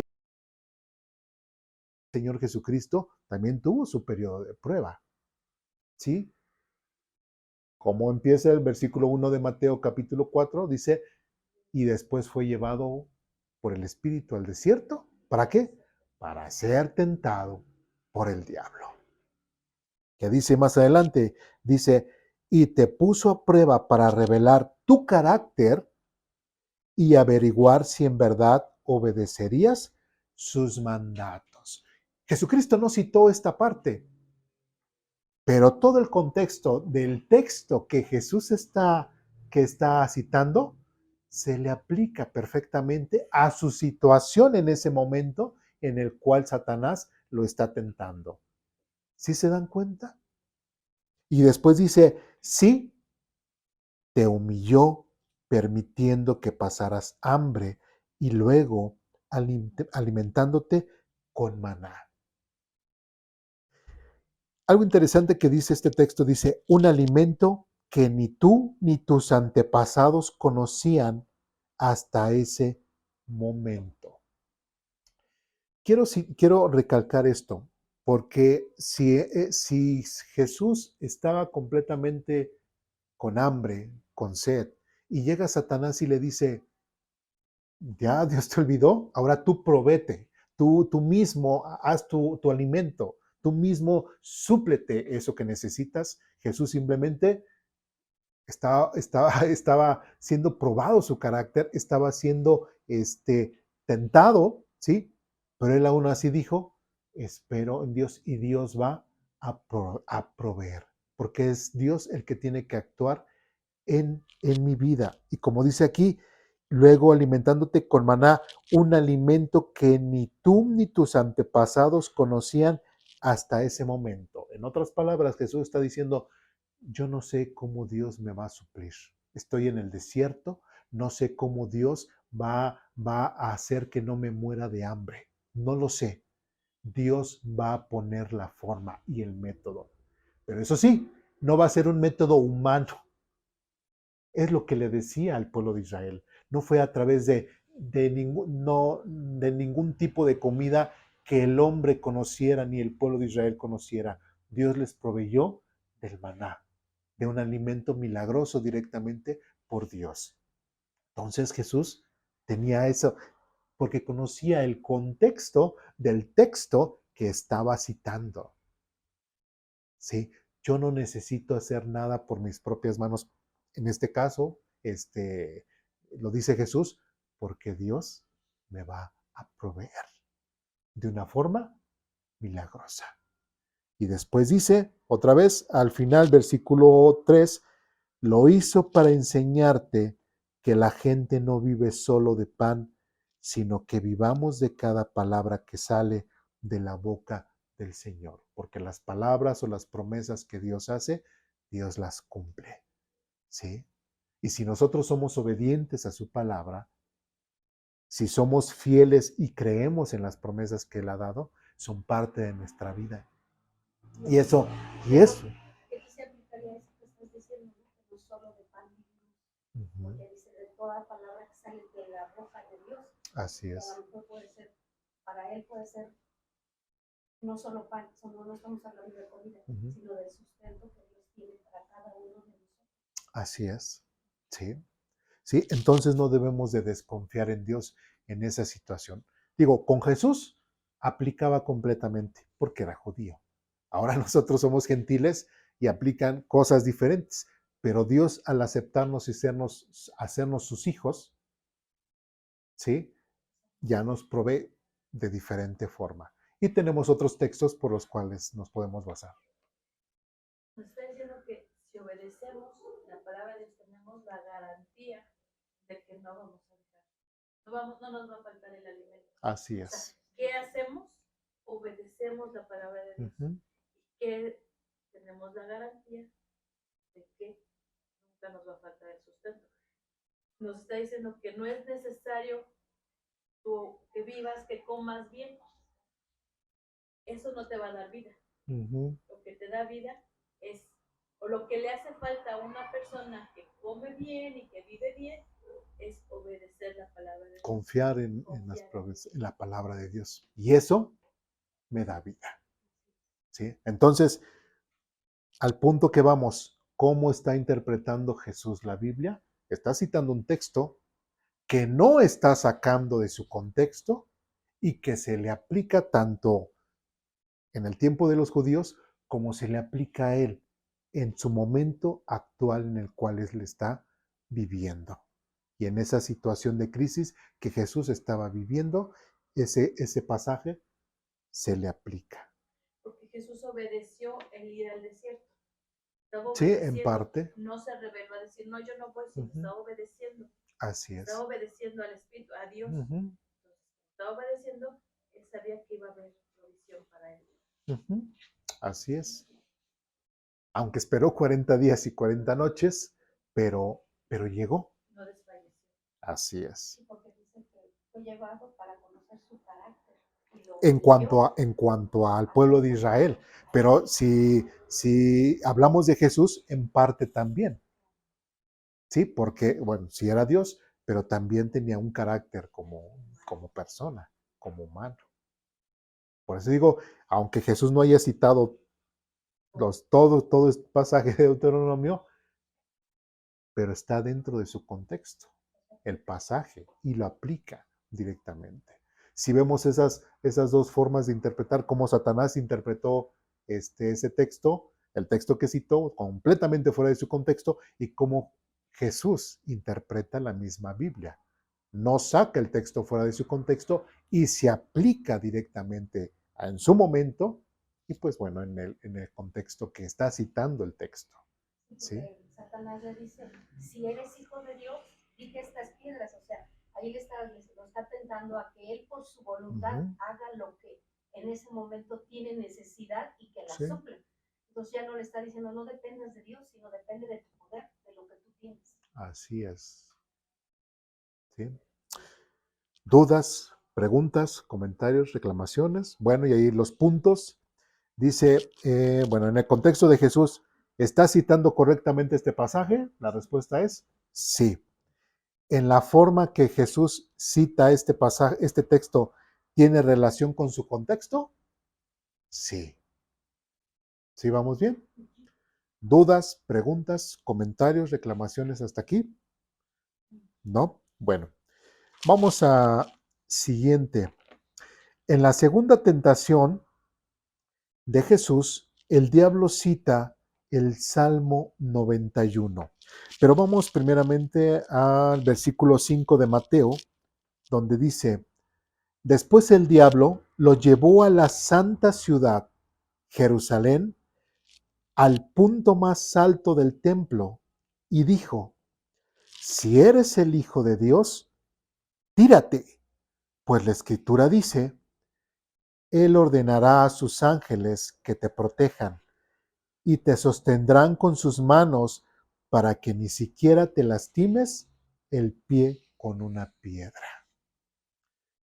el Señor Jesucristo también tuvo su periodo de prueba. ¿Sí? Como empieza el versículo 1 de Mateo capítulo 4, dice, y después fue llevado por el Espíritu al desierto. ¿Para qué? Para ser tentado por el diablo. Que dice más adelante, dice, y te puso a prueba para revelar tu carácter y averiguar si en verdad obedecerías sus mandatos. Jesucristo no citó esta parte, pero todo el contexto del texto que está citando se le aplica perfectamente a su situación en ese momento en el cual Satanás lo está tentando. ¿Sí se dan cuenta? Y después dice, sí, te humilló permitiendo que pasaras hambre y luego alimentándote con maná. Algo interesante que dice este texto, dice, un alimento que ni tú ni tus antepasados conocían hasta ese momento. Quiero recalcar esto, porque si Jesús estaba completamente con hambre, con sed, y llega Satanás y le dice, ya Dios te olvidó, ahora tú provete, tú mismo haz tu alimento, tú mismo súplete eso que necesitas. Jesús simplemente estaba siendo probado su carácter, estaba siendo tentado, ¿sí? Pero él aún así dijo, espero en Dios y Dios va a proveer, porque es Dios el que tiene que actuar en mi vida. Y como dice aquí, luego alimentándote con maná, un alimento que ni tú ni tus antepasados conocían hasta ese momento. En otras palabras, Jesús está diciendo, yo no sé cómo Dios me va a suplir. Estoy en el desierto, no sé cómo Dios va a hacer que no me muera de hambre. No lo sé. Dios va a poner la forma y el método. Pero eso sí, no va a ser un método humano. Es lo que le decía al pueblo de Israel. No fue a través de ningún tipo de comida que el hombre conociera ni el pueblo de Israel conociera. Dios les proveyó del maná, de un alimento milagroso directamente por Dios. Entonces Jesús tenía eso porque conocía el contexto del texto que estaba citando. ¿Sí? Yo no necesito hacer nada por mis propias manos. En este caso, lo dice Jesús, porque Dios me va a proveer de una forma milagrosa. Y después dice, otra vez, al final, versículo 3, lo hizo para enseñarte que la gente no vive solo de pan, sino que vivamos de cada palabra que sale de la boca del Señor. Porque las palabras o las promesas que Dios hace, Dios las cumple. ¿Sí? Y si nosotros somos obedientes a su palabra, si somos fieles y creemos en las promesas que Él ha dado, son parte de nuestra vida. Y eso. Aquí se aplicaría eso que estás diciendo, ¿no? Que no solo de pan vivimos, Ujú. porque dice de toda palabra que sale de la boca de Dios. Así A es. lo mejor puede ser, para él puede ser no solo pan, no estamos hablando de comida, sino del sustento que Dios tiene para cada uno de nosotros. Así es. Sí. Sí, entonces no debemos de desconfiar en Dios en esa situación. Digo, con Jesús aplicaba completamente porque era judío. Ahora nosotros somos gentiles y aplican cosas diferentes, pero Dios al aceptarnos y hacernos sus hijos, ¿sí? Ya nos provee de diferente forma. Y tenemos otros textos por los cuales nos podemos basar. Nos está diciendo que si obedecemos la palabra de Dios, tenemos la garantía de que no vamos a dejar, no nos va a faltar el alimento. Así O sea, es. ¿qué hacemos? Obedecemos la palabra de Dios. Que tenemos la garantía de que nunca nos va a faltar el sustento. Nos está diciendo que no es necesario que vivas, que comas bien. Eso no te va a dar vida. Lo que te da vida es, o lo que le hace falta a una persona que come bien y que vive bien, es obedecer la palabra de Dios. Confiar en la palabra de Dios. Y eso me da vida. ¿Sí? Entonces, al punto que vamos, ¿cómo está interpretando Jesús la Biblia? Está citando un texto que no está sacando de su contexto y que se le aplica tanto en el tiempo de los judíos como se le aplica a él en su momento actual en el cual él está viviendo. Y en esa situación de crisis que Jesús estaba viviendo, ese pasaje se le aplica. Porque Jesús obedeció el ir al desierto. Sí, en parte. No se reveló a decir, no, yo no voy, sino estaba obedeciendo. Así es. Estaba obedeciendo al Espíritu, a Dios. Entonces, estaba obedeciendo, él sabía que iba a haber provisión para él. Así es. Aunque esperó 40 días y 40 noches, pero llegó. No desfalleció. Así es. Sí, porque dice que fue llevado para conocer su carácter. En cuanto al pueblo de Israel. Pero si hablamos de Jesús, en parte también. Sí, porque, bueno, sí era Dios, pero también tenía un carácter como persona, como humano. Por eso digo, aunque Jesús no haya citado todo este pasaje de Deuteronomio, pero está dentro de su contexto, el pasaje, y lo aplica directamente. Si vemos esas dos formas de interpretar cómo Satanás interpretó ese texto, el texto que citó, completamente fuera de su contexto, y cómo Jesús interpreta la misma Biblia. No saca el texto fuera de su contexto y se aplica directamente en su momento, y pues bueno, en el contexto que está citando el texto. ¿Sí? Satanás le dice, si eres hijo de Dios, di que estas piedras, o sea, ahí lo está tentando a que él por su voluntad haga lo que en ese momento tiene necesidad y que la suple. Entonces ya no le está diciendo, no dependas de Dios, sino depende de tu poder, de lo que tú tienes. Así es. ¿Sí? ¿Dudas, preguntas, comentarios, reclamaciones? Bueno, y ahí los puntos. Dice, bueno, en el contexto de Jesús, ¿está citando correctamente este pasaje? La respuesta es sí. En la forma que Jesús cita este pasaje, este texto, ¿tiene relación con su contexto? Sí. ¿Sí vamos bien? ¿Dudas, preguntas, comentarios, reclamaciones hasta aquí? ¿No? Bueno, vamos a siguiente. En la segunda tentación de Jesús, el diablo cita el Salmo 91. Pero vamos primeramente al versículo 5 de Mateo, donde dice: después el diablo lo llevó a la santa ciudad, Jerusalén, al punto más alto del templo, y dijo: si eres el Hijo de Dios, tírate, pues la Escritura dice: Él ordenará a sus ángeles que te protejan y te sostendrán con sus manos para que ni siquiera te lastimes el pie con una piedra.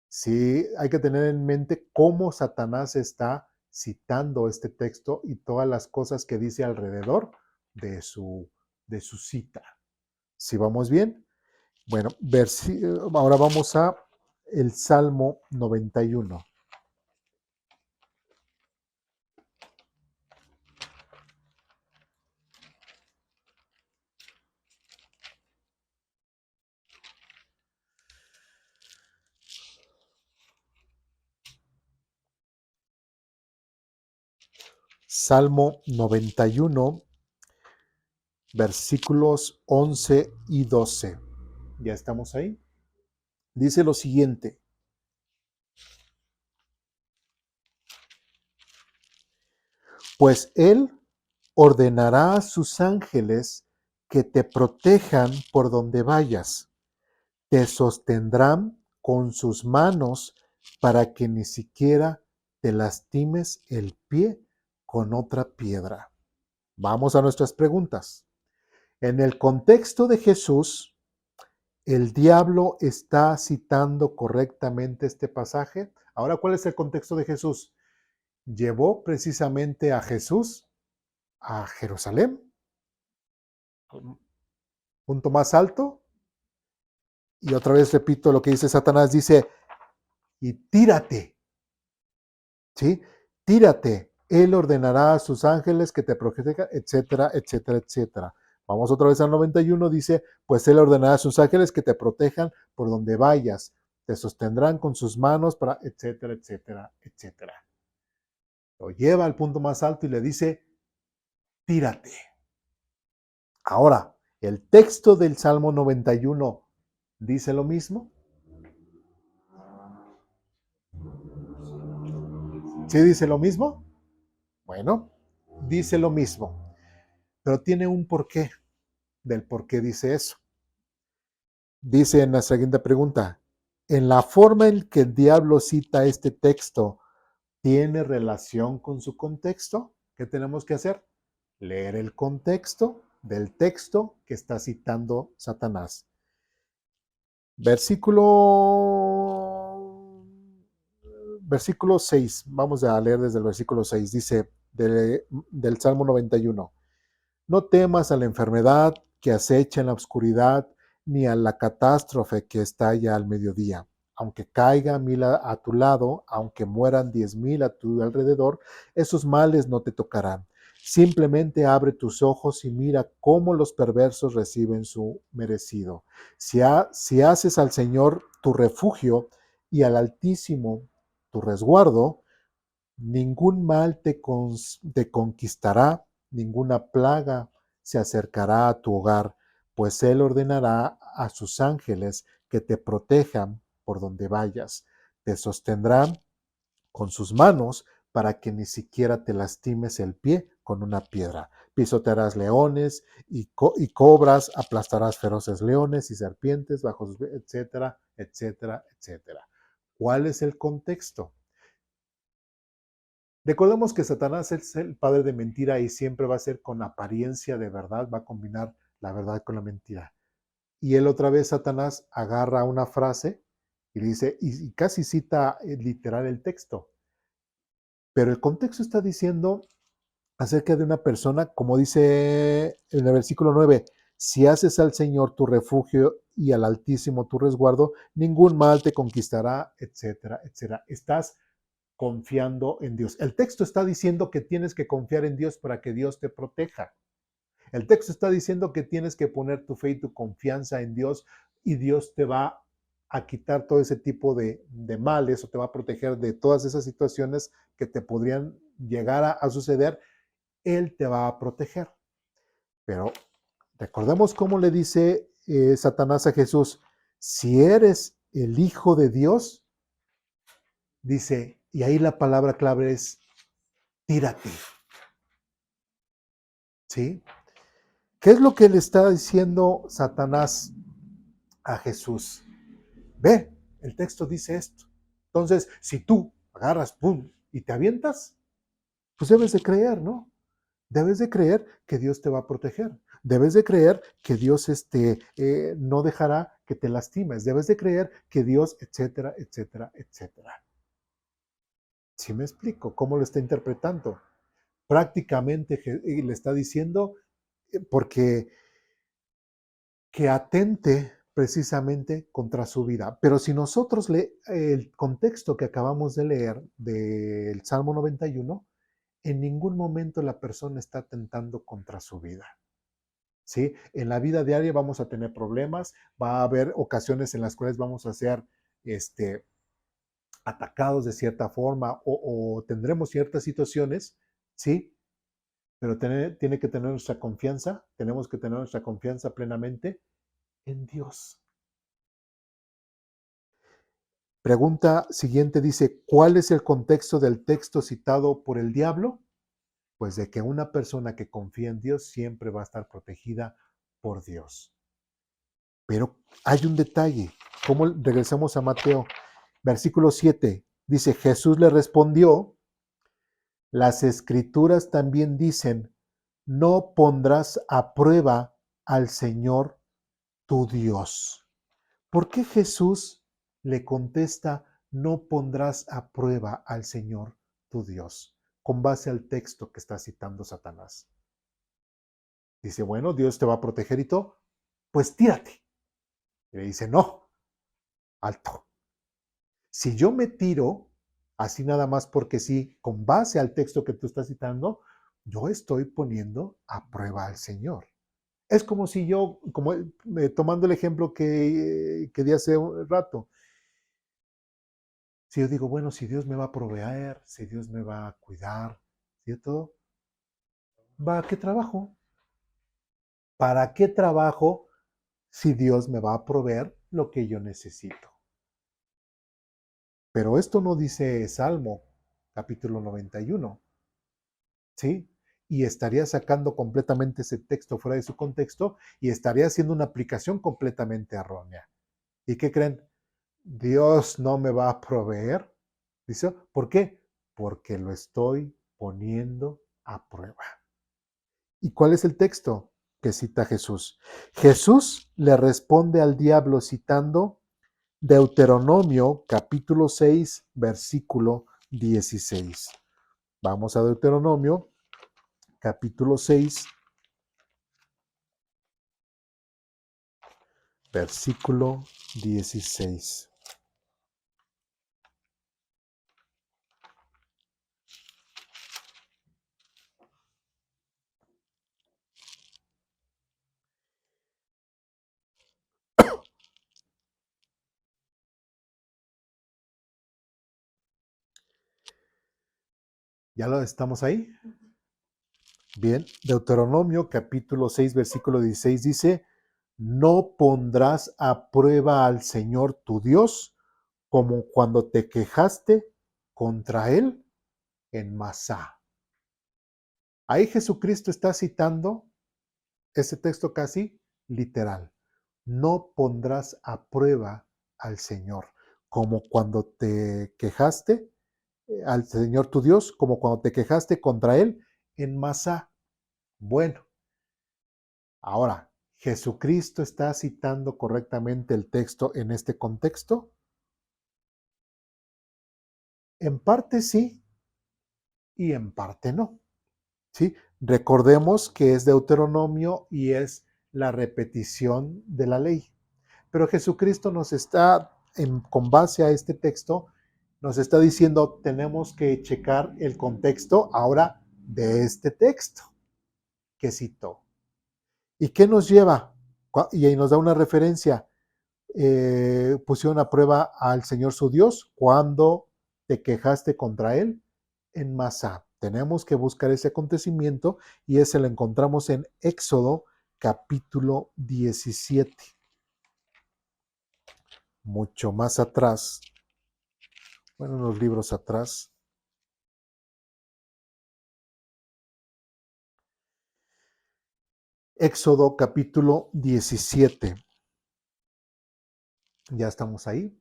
Sí, hay que tener en mente cómo Satanás está citando este texto y todas las cosas que dice alrededor de su cita. ¿Sí vamos bien? Bueno, ahora vamos a el Salmo 91. Salmo 91, versículos 11 y 12. ¿Ya estamos ahí? Dice lo siguiente: pues Él ordenará a sus ángeles que te protejan por donde vayas, te sostendrán con sus manos para que ni siquiera te lastimes el pie con otra piedra. Vamos a nuestras preguntas. En el contexto de Jesús, ¿el diablo está citando correctamente este pasaje? Ahora, ¿cuál es el contexto de Jesús? Llevó precisamente a Jesús a Jerusalén, punto más alto, y otra vez repito lo que dice Satanás, dice: y tírate, ¿sí? Tírate, Él ordenará a sus ángeles que te protejan, etcétera, etcétera, etcétera. Vamos otra vez al 91, dice: pues Él ordenará a sus ángeles que te protejan por donde vayas, te sostendrán con sus manos para, etcétera, etcétera, etcétera. Lo lleva al punto más alto y le dice: tírate. Ahora, el texto del Salmo 91 dice lo mismo. ¿Sí dice lo mismo? Bueno, dice lo mismo, pero tiene un porqué del por qué dice eso. Dice en la siguiente pregunta: ¿en la forma en que el diablo cita este texto tiene relación con su contexto? ¿Qué tenemos que hacer? Leer el contexto del texto que está citando Satanás. Versículo 6, vamos a leer desde el versículo 6, dice del Salmo 91: no temas a la enfermedad que acecha en la oscuridad, ni a la catástrofe que estalla al mediodía. Aunque caiga 1000 a tu lado, aunque mueran 10,000 a tu alrededor, esos males no te tocarán. Simplemente abre tus ojos y mira cómo los perversos reciben su merecido. Si haces al Señor tu refugio y al Altísimo tu resguardo, ningún mal te conquistará, ninguna plaga se acercará a tu hogar, pues Él ordenará a sus ángeles que te protejan por donde vayas. Te sostendrán con sus manos para que ni siquiera te lastimes el pie con una piedra. Pisotearás leones y cobras, aplastarás feroces leones y serpientes, etcétera, etcétera, etcétera. ¿Cuál es el contexto? Recordemos que Satanás es el padre de mentira y siempre va a ser con apariencia de verdad, va a combinar la verdad con la mentira. Y él otra vez, Satanás, agarra una frase y dice, y casi cita literal el texto. Pero el contexto está diciendo acerca de una persona, como dice en el versículo 9, si haces al Señor tu refugio y al Altísimo tu resguardo, ningún mal te conquistará, etcétera, etcétera. Estás confiando en Dios. El texto está diciendo que tienes que confiar en Dios para que Dios te proteja. El texto está diciendo que tienes que poner tu fe y tu confianza en Dios y Dios te va a quitar todo ese tipo de males o te va a proteger de todas esas situaciones que te podrían llegar a suceder Él te va a proteger. Pero recordemos cómo le dice Satanás a Jesús, si eres el Hijo de Dios, dice, y ahí la palabra clave es, tírate. ¿Sí? ¿Qué es lo que le está diciendo Satanás a Jesús? Ve, el texto dice esto. Entonces, si tú agarras, pum, y te avientas, pues debes de creer, ¿no? Debes de creer que Dios te va a proteger. Debes de creer que Dios no dejará que te lastimes. Debes de creer que Dios, etcétera, etcétera, etcétera. ¿Sí me explico? ¿Cómo lo está interpretando? Prácticamente le está diciendo porque que atente precisamente contra su vida. Pero si nosotros el contexto que acabamos de leer del Salmo 91, en ningún momento la persona está atentando contra su vida. ¿Sí? En la vida diaria vamos a tener problemas, va a haber ocasiones en las cuales vamos a ser atacados de cierta forma o tendremos ciertas situaciones, ¿sí? Pero tiene que tener nuestra confianza, tenemos que tener nuestra confianza plenamente en Dios. Pregunta siguiente dice, ¿cuál es el contexto del texto citado por el diablo? Pues de que una persona que confía en Dios siempre va a estar protegida por Dios. Pero hay un detalle. ¿Cómo? Regresamos a Mateo, versículo 7. Dice, Jesús le respondió, las escrituras también dicen, no pondrás a prueba al Señor tu Dios. ¿Por qué Jesús le contesta, no pondrás a prueba al Señor tu Dios? Con base al texto que está citando Satanás. Dice, bueno, Dios te va a proteger y todo, pues tírate. Y le dice, no, alto. Si yo me tiro, así nada más porque sí, con base al texto que tú estás citando, yo estoy poniendo a prueba al Señor. Es como si yo, tomando el ejemplo que di hace un rato, si yo digo, bueno, si Dios me va a proveer, si Dios me va a cuidar, ¿cierto? ¿Va qué trabajo? ¿Para qué trabajo si Dios me va a proveer lo que yo necesito? Pero esto no dice Salmo, capítulo 91, ¿sí? Y estaría sacando completamente ese texto fuera de su contexto y estaría haciendo una aplicación completamente errónea. ¿Y qué creen? Dios no me va a proveer. ¿Dice? ¿Por qué? Porque lo estoy poniendo a prueba. ¿Y cuál es el texto que cita Jesús? Jesús le responde al diablo citando Deuteronomio capítulo 6, versículo 16. Vamos a Deuteronomio capítulo 6, versículo 16. ¿Ya lo estamos ahí? Bien, Deuteronomio capítulo 6, versículo 16 dice, no pondrás a prueba al Señor tu Dios como cuando te quejaste contra Él en Masá. Ahí Jesucristo está citando ese texto casi literal. No pondrás a prueba al Señor como cuando te quejaste, al Señor tu Dios, como cuando te quejaste contra Él en Masá. Bueno, ahora, ¿Jesucristo está citando correctamente el texto en este contexto? En parte sí y en parte no. ¿Sí? Recordemos que es Deuteronomio y es la repetición de la ley. Pero Jesucristo nos está, con base a este texto, nos está diciendo, tenemos que checar el contexto ahora de este texto que citó. ¿Y qué nos lleva? Y ahí nos da una referencia. Pusieron a prueba al Señor su Dios cuando te quejaste contra él en Masá. Tenemos que buscar ese acontecimiento y ese lo encontramos en Éxodo capítulo 17. Mucho más atrás, bueno, unos libros atrás. Éxodo capítulo 17. Ya estamos ahí.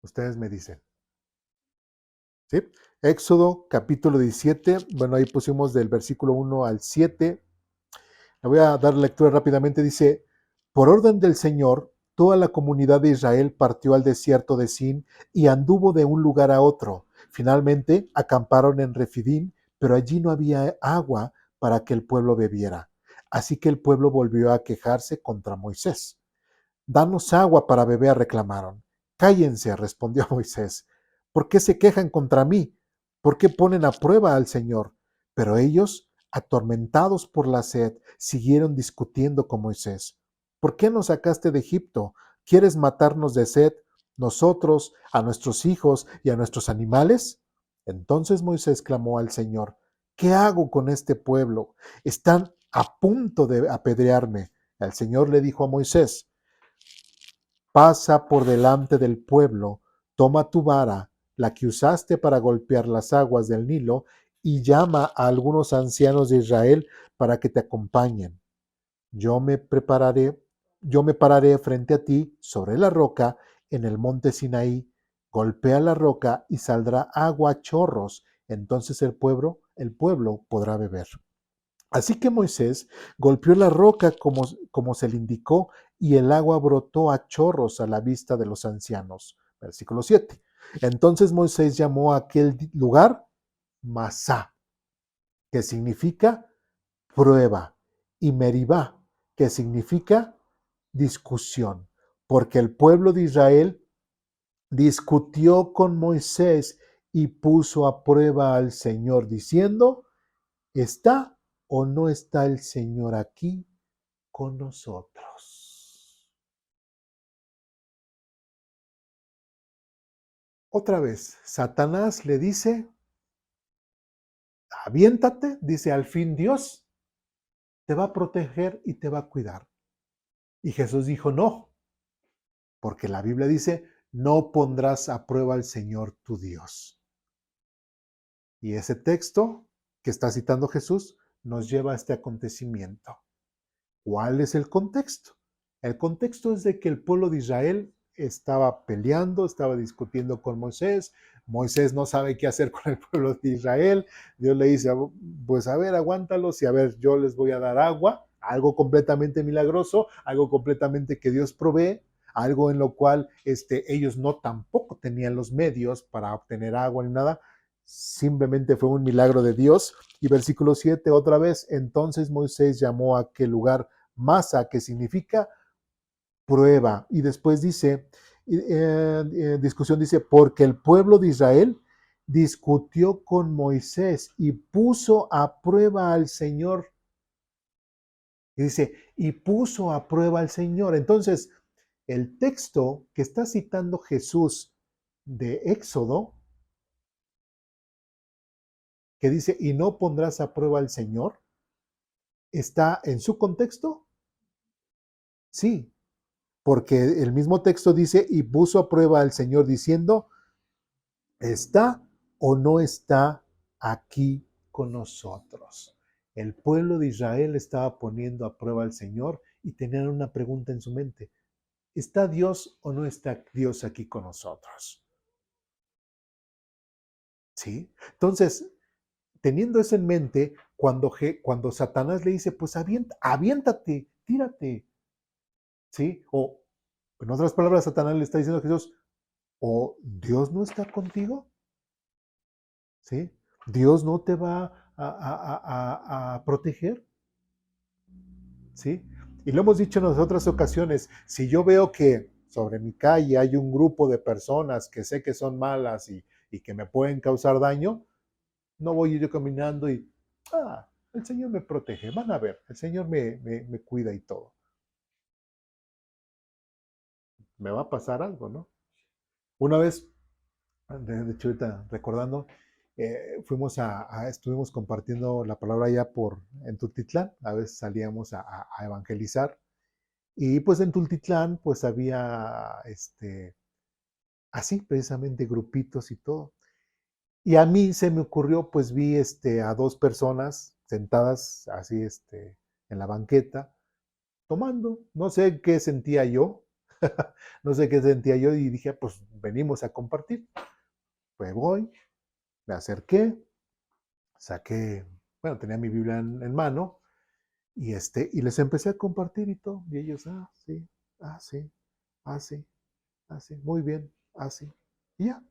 Ustedes me dicen. ¿Sí? Éxodo capítulo 17. Bueno, ahí pusimos del versículo 1 al 7. Le voy a dar lectura rápidamente. Dice, por orden del Señor, toda la comunidad de Israel partió al desierto de Sin y anduvo de un lugar a otro. Finalmente acamparon en Refidín, pero allí no había agua para que el pueblo bebiera. Así que el pueblo volvió a quejarse contra Moisés. Danos agua para beber, reclamaron. Cállense, respondió Moisés. ¿Por qué se quejan contra mí? ¿Por qué ponen a prueba al Señor? Pero ellos, atormentados por la sed, siguieron discutiendo con Moisés. ¿Por qué nos sacaste de Egipto? ¿Quieres matarnos de sed, nosotros, a nuestros hijos y a nuestros animales? Entonces Moisés clamó al Señor, ¿qué hago con este pueblo? Están a punto de apedrearme. El Señor le dijo a Moisés, pasa por delante del pueblo, toma tu vara, la que usaste para golpear las aguas del Nilo, y llama a algunos ancianos de Israel para que te acompañen. Yo me pararé frente a ti sobre la roca en el monte Sinaí. Golpea la roca y saldrá agua a chorros. Entonces el pueblo podrá beber. Así que Moisés golpeó la roca como se le indicó y el agua brotó a chorros a la vista de los ancianos. Versículo 7. Entonces Moisés llamó a aquel lugar Masá, que significa prueba, y Meribá, que significa discusión, porque el pueblo de Israel discutió con Moisés y puso a prueba al Señor diciendo, ¿está o no está el Señor aquí con nosotros? Otra vez, Satanás le dice, aviéntate, dice, al fin Dios te va a proteger y te va a cuidar. Y Jesús dijo, no, porque la Biblia dice, no pondrás a prueba al Señor tu Dios. Y ese texto que está citando Jesús nos lleva a este acontecimiento. ¿Cuál es el contexto? El contexto es de que el pueblo de Israel estaba peleando, estaba discutiendo con Moisés. Moisés no sabe qué hacer con el pueblo de Israel. Dios le dice, pues a ver, aguántalos y a ver, yo les voy a dar agua, algo completamente milagroso, algo completamente que Dios provee, algo en lo cual ellos no tampoco tenían los medios para obtener agua ni nada. Simplemente fue un milagro de Dios. Y versículo 7 otra vez, entonces Moisés llamó a aquel lugar Masa, que significa prueba. Y después dice, discusión dice, porque el pueblo de Israel discutió con Moisés y puso a prueba al Señor. Y dice, y puso a prueba al Señor. Entonces, el texto que está citando Jesús de Éxodo, que dice, y no pondrás a prueba al Señor, ¿está en su contexto? Sí, porque el mismo texto dice, y puso a prueba al Señor diciendo, ¿está o no está aquí con nosotros? El pueblo de Israel estaba poniendo a prueba al Señor y tenían una pregunta en su mente. ¿Está Dios o no está Dios aquí con nosotros? ¿Sí? Entonces, teniendo eso en mente, cuando Satanás le dice, pues aviéntate, tírate, ¿sí? O, en otras palabras, Satanás le está diciendo a Jesús, ¿o Dios no está contigo? ¿Sí? ¿Dios no te va a proteger? ¿Sí? Y lo hemos dicho en otras ocasiones, si yo veo que sobre mi calle hay un grupo de personas que sé que son malas y que me pueden causar daño, no voy yo caminando y, el Señor me protege, van a ver, el Señor me cuida y todo. Me va a pasar algo, ¿no? Una vez, de hecho ahorita recordando, estuvimos compartiendo la palabra allá en Tultitlán, a veces salíamos a evangelizar, y pues en Tultitlán pues había, así precisamente grupitos y todo. Y a mí se me ocurrió, pues vi a dos personas sentadas así en la banqueta, tomando. No sé qué sentía yo, no sé qué sentía yo y dije, pues venimos a compartir. Pues voy, me acerqué, saqué, bueno, tenía mi Biblia en mano y les empecé a compartir y todo. Y ellos, sí, sí, sí, sí, muy bien, sí. Y ya,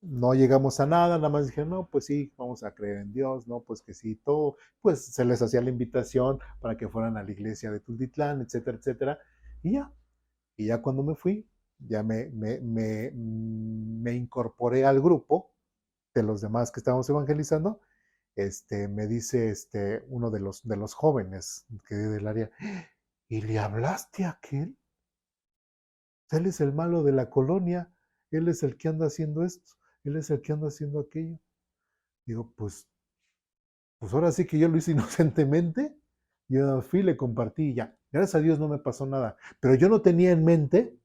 no llegamos a nada, nada más dije, no, pues sí, vamos a creer en Dios, no, pues que sí, todo, pues se les hacía la invitación para que fueran a la iglesia de Tultitlán, etcétera, etcétera, y ya cuando me fui, ya me incorporé al grupo de los demás que estábamos evangelizando, me dice uno de los jóvenes que del área, ¿y le hablaste a aquel? Él es el malo de la colonia, él es el que anda haciendo esto, él es el que anda haciendo aquello. Digo, pues ahora sí que yo lo hice inocentemente. Yo fui, le compartí y ya. Gracias a Dios no me pasó nada. Pero yo no tenía en mente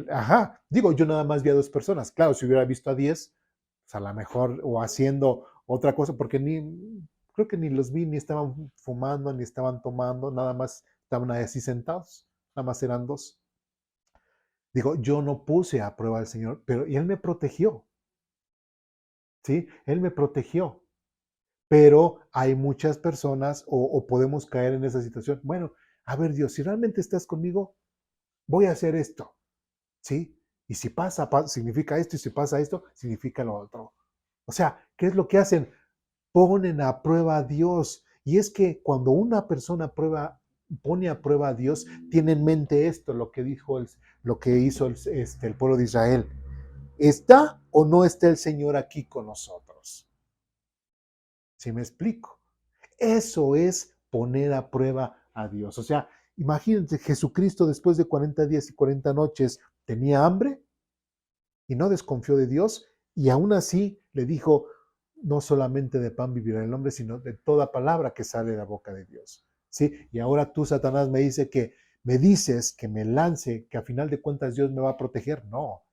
ajá. Digo, yo nada más vi a dos personas. Claro, si hubiera visto a 10, pues a lo mejor, o haciendo otra cosa, porque creo que ni los vi, ni estaban fumando, ni estaban tomando, nada más estaban ahí así sentados. Nada más eran dos. Digo, yo no puse a prueba al Señor, y Él me protegió. ¿Sí? Él me protegió. Pero hay muchas personas o podemos caer en esa situación. Bueno, a ver Dios, si realmente estás conmigo, voy a hacer esto, ¿sí? Y si pasa, significa esto, y si pasa esto, significa lo otro. O sea, ¿qué es lo que hacen? Ponen a prueba a Dios. Y es que cuando una persona pone a prueba a Dios, tiene en mente esto, lo que dijo, lo que hizo el pueblo de Israel. ¿Está o no está el Señor aquí con nosotros? ¿Sí me explico? Eso es poner a prueba a Dios. O sea, imagínense, Jesucristo después de 40 días y 40 noches tenía hambre y no desconfió de Dios y aún así le dijo, no solamente de pan vivirá el hombre, sino de toda palabra que sale de la boca de Dios. ¿Sí? Y ahora tú, Satanás, me dices que me lance, que a final de cuentas Dios me va a proteger. No,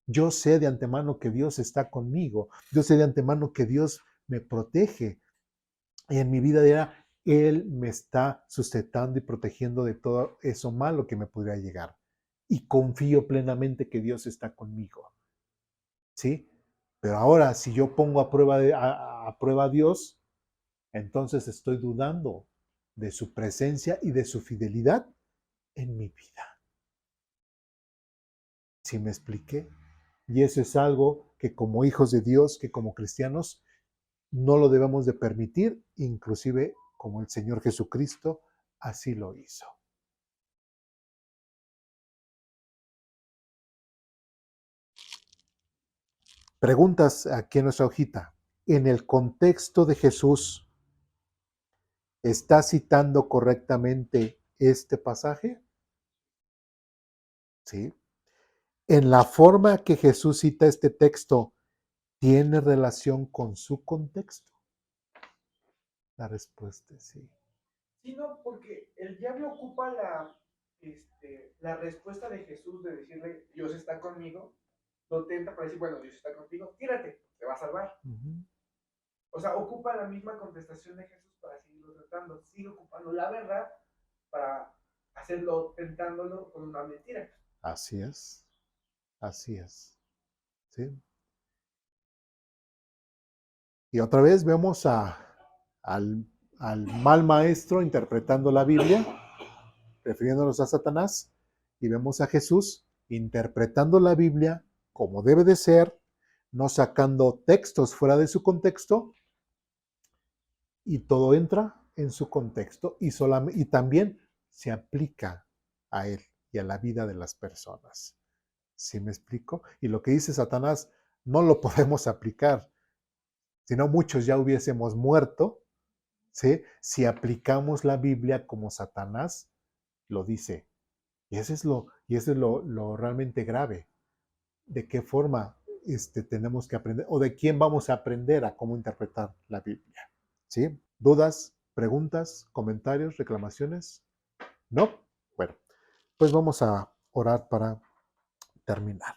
yo sé de antemano que Dios está conmigo. Yo sé de antemano que Dios me protege. Y en mi vida diaria, Él me está sustentando y protegiendo de todo eso malo que me pudiera llegar. Y confío plenamente que Dios está conmigo. ¿Sí? Pero ahora, si yo pongo a prueba a Dios, entonces estoy dudando de su presencia y de su fidelidad en mi vida. ¿Sí me expliqué? Y eso es algo que como hijos de Dios, que como cristianos, no lo debemos de permitir, inclusive como el Señor Jesucristo así lo hizo. Preguntas aquí en nuestra hojita. ¿En el contexto de Jesús está citando correctamente este pasaje? Sí. ¿En la forma que Jesús cita este texto tiene relación con su contexto? La respuesta es sí. Sí, no, porque el diablo ocupa la respuesta de Jesús de decirle, Dios está conmigo, lo tenta para decir, bueno, Dios está contigo, tírate, te va a salvar. O sea, ocupa la misma contestación de Jesús para seguirlo tratando, sigue ocupando la verdad para hacerlo, tentándolo con una mentira. Así es, ¿sí? Y otra vez vemos al mal maestro interpretando la Biblia, refiriéndonos a Satanás, y vemos a Jesús interpretando la Biblia como debe de ser, no sacando textos fuera de su contexto, y todo entra en su contexto y también se aplica a él y a la vida de las personas. ¿Sí me explico? Y lo que dice Satanás no lo podemos aplicar, si no muchos ya hubiésemos muerto, ¿sí? Si aplicamos la Biblia como Satanás lo dice. Y Y eso es lo realmente grave. ¿De qué forma tenemos que aprender o de quién vamos a aprender a cómo interpretar la Biblia? ¿Sí? ¿Dudas, preguntas, comentarios, reclamaciones? ¿No? Bueno, pues vamos a orar para terminar.